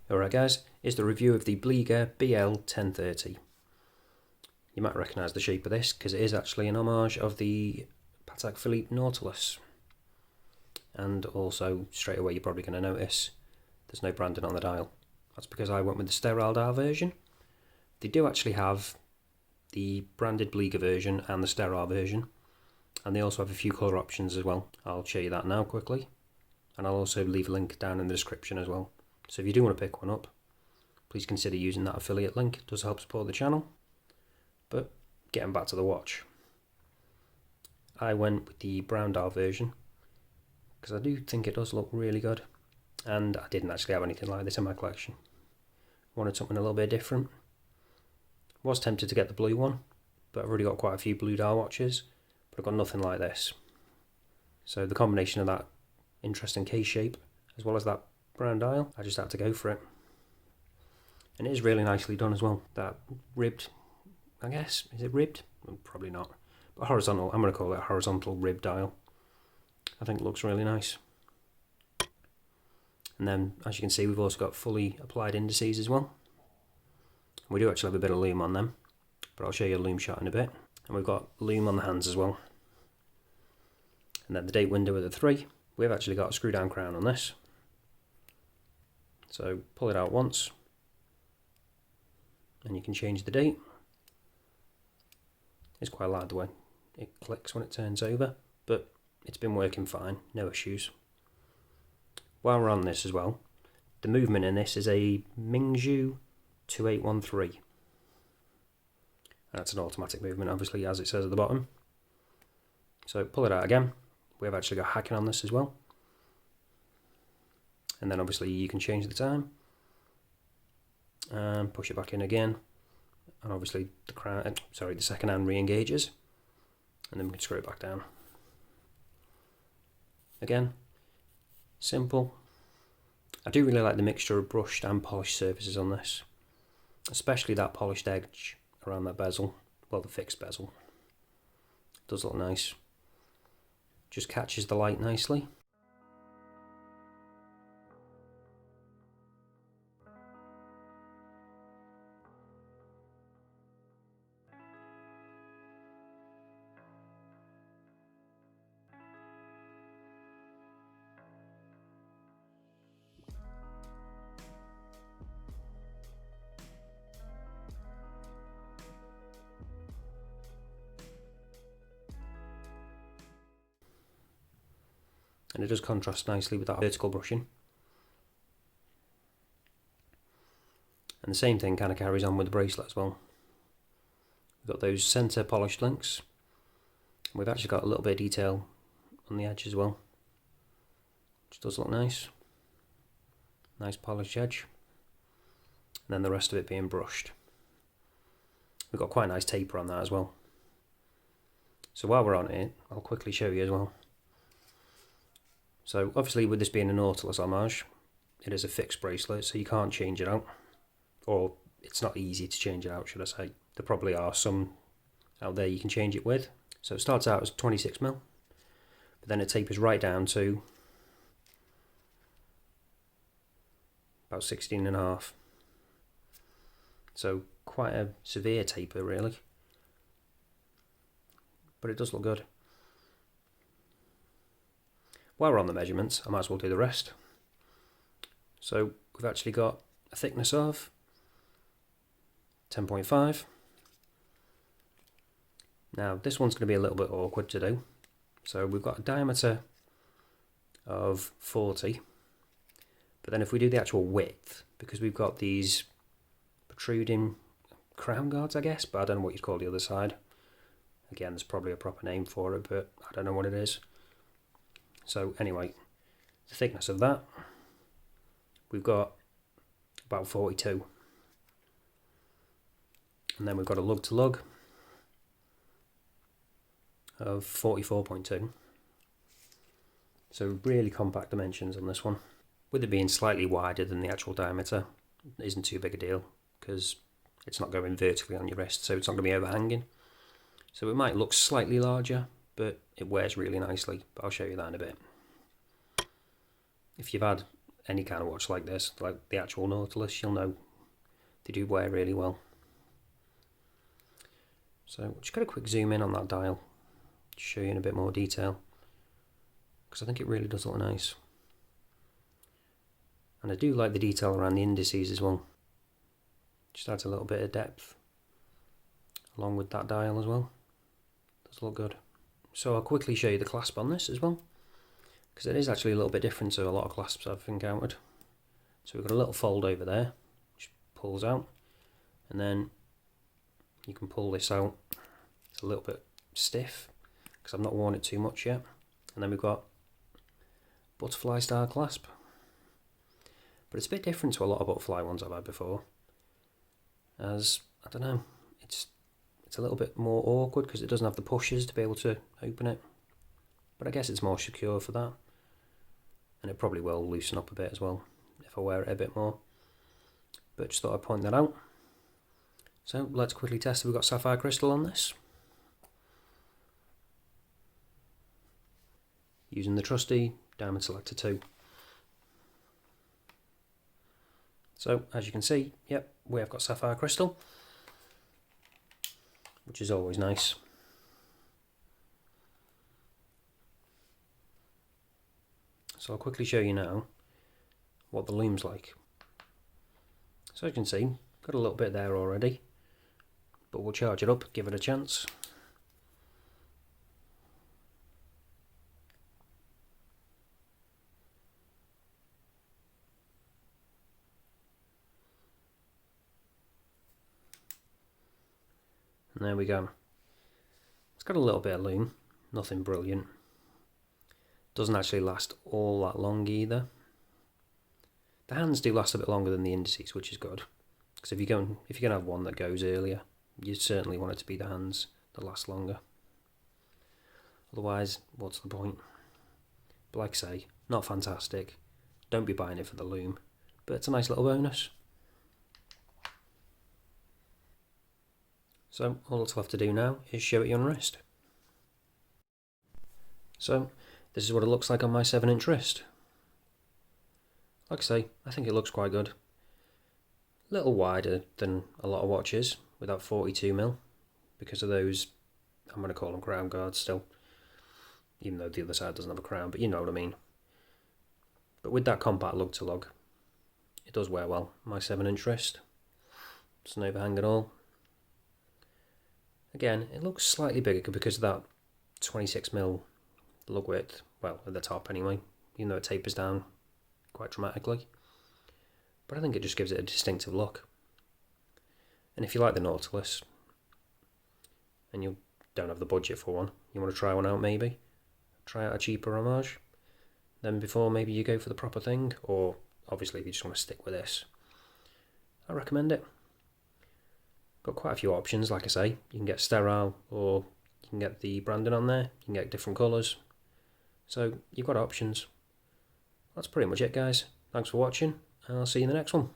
Alright guys, here's the review of the Bliger BL1030. You might recognise the shape of this because it is actually an homage of the Patek Philippe Nautilus. And also, straight away you're probably going to notice there's no branding on the dial. That's because I went with the sterile dial version. They do actually have the branded Bliger version and the sterile version. And they also have a few colour options as well. I'll show you that now quickly. And I'll also leave a link down in the description as well. So if you do want to pick one up, please consider using that affiliate link. It does help support the channel. But getting back to the watch, I went with the brown dial version because I do think it does look really good, and I didn't actually have anything like this in my collection. Wanted something a little bit different. Was tempted to get the blue one, but I've already got quite a few blue dial watches, but I've got nothing like this. So the combination of that interesting case shape as well as that brown dial, I just had to go for it. And it is really nicely done as well. That ribbed, I guess, is it ribbed? Well, probably not. But horizontal, I'm going to call it a horizontal rib dial. I think it looks really nice. And then, as you can see, we've also got fully applied indices as well. We do actually have a bit of lume on them, but I'll show you a lume shot in a bit. And we've got lume on the hands as well. And then the date window with the 3. We've actually got a screw down crown on this. So pull it out once, and you can change the date. It's quite loud the way it clicks when it turns over, but it's been working fine, no issues. While we're on this as well, the movement in this is a Mingzhu 2813. And that's an automatic movement, obviously, as it says at the bottom. So pull it out again. We've actually got hacking on this as well. And then obviously you can change the time. And push it back in again. And obviously the second hand re-engages. And then we can screw it back down. Again, simple. I do really like the mixture of brushed and polished surfaces on this. Especially that polished edge around that bezel. Well, the fixed bezel. It does look nice. Just catches the light nicely. And it does contrast nicely with that vertical brushing. And the same thing kind of carries on with the bracelet as well. We've got those centre polished links. We've actually got a little bit of detail on the edge as well, which does look nice. Nice polished edge. And then the rest of it being brushed. We've got quite a nice taper on that as well. So while we're on it, I'll quickly show you as well. So obviously with this being a Nautilus homage, it is a fixed bracelet, so you can't change it out. Or it's not easy to change it out, should I say. There probably are some out there you can change it with. So it starts out as 26mm, but then it tapers right down to about 16.5. So quite a severe taper really. But it does look good. While we're on the measurements, I might as well do the rest. So we've actually got a thickness of 10.5. Now this one's going to be a little bit awkward to do. So we've got a diameter of 40. But then if we do the actual width, because we've got these protruding crown guards, I guess, but I don't know what you'd call the other side. Again, there's probably a proper name for it, but I don't know what it is. So anyway, the thickness of that, we've got about 42. And then we've got a lug to lug of 44.2. So really compact dimensions on this one. With it being slightly wider than the actual diameter, it isn't too big a deal because it's not going vertically on your wrist, so it's not going to be overhanging. So it might look slightly larger, but it wears really nicely, but I'll show you that in a bit. If you've had any kind of watch like this, like the actual Nautilus, you'll know they do wear really well. So just got a quick zoom in on that dial to show you in a bit more detail, because I think it really does look nice. And I do like the detail around the indices as well. Just adds a little bit of depth along with that dial as well. Does look good. So I'll quickly show you the clasp on this as well, because it is actually a little bit different to a lot of clasps I've encountered. So we've got a little fold over there, which pulls out, and then you can pull this out. It's a little bit stiff because I've not worn it too much yet. And then we've got butterfly style clasp, but it's a bit different to a lot of butterfly ones I've had before, as I don't know, it's a little bit more awkward because it doesn't have the pushes to be able to open it, but I guess it's more secure for that, and it probably will loosen up a bit as well if I wear it a bit more, but just thought I'd point that out. So let's quickly test if we've got sapphire crystal on this, using the trusty diamond selector 2. So as you can see, yep, we have got sapphire crystal, which is always nice. So I'll quickly show you now what the lume's like. So as you can see, got a little bit there already, but we'll charge it up, give it a chance. And there we go. It's got a little bit of lume, nothing brilliant. Doesn't actually last all that long either. The hands do last a bit longer than the indices, which is good. Because if you're going to have one that goes earlier, you certainly want it to be the hands that last longer. Otherwise, what's the point? But like I say, not fantastic. Don't be buying it for the lume, but it's a nice little bonus. So all that's left to do now is show it you on wrist. So this is what it looks like on my 7-inch wrist. Like I say, I think it looks quite good. A little wider than a lot of watches with that 42mm because of those, I'm going to call them crown guards still, even though the other side doesn't have a crown, but you know what I mean. But with that compact lug to lug, it does wear well. My 7-inch wrist, it's an overhang at all. Again, it looks slightly bigger because of that 26mm lug width, well, at the top anyway, even though it tapers down quite dramatically. But I think it just gives it a distinctive look. And if you like the Nautilus, and you don't have the budget for one, you want to try one out maybe, try out a cheaper Homage, then before maybe you go for the proper thing, or obviously if you just want to stick with this, I recommend it. Got quite a few options, like I say. You can get sterile, or you can get the branding on there, you can get different colours. So you've got options. That's pretty much it, guys. Thanks for watching, and I'll see you in the next one.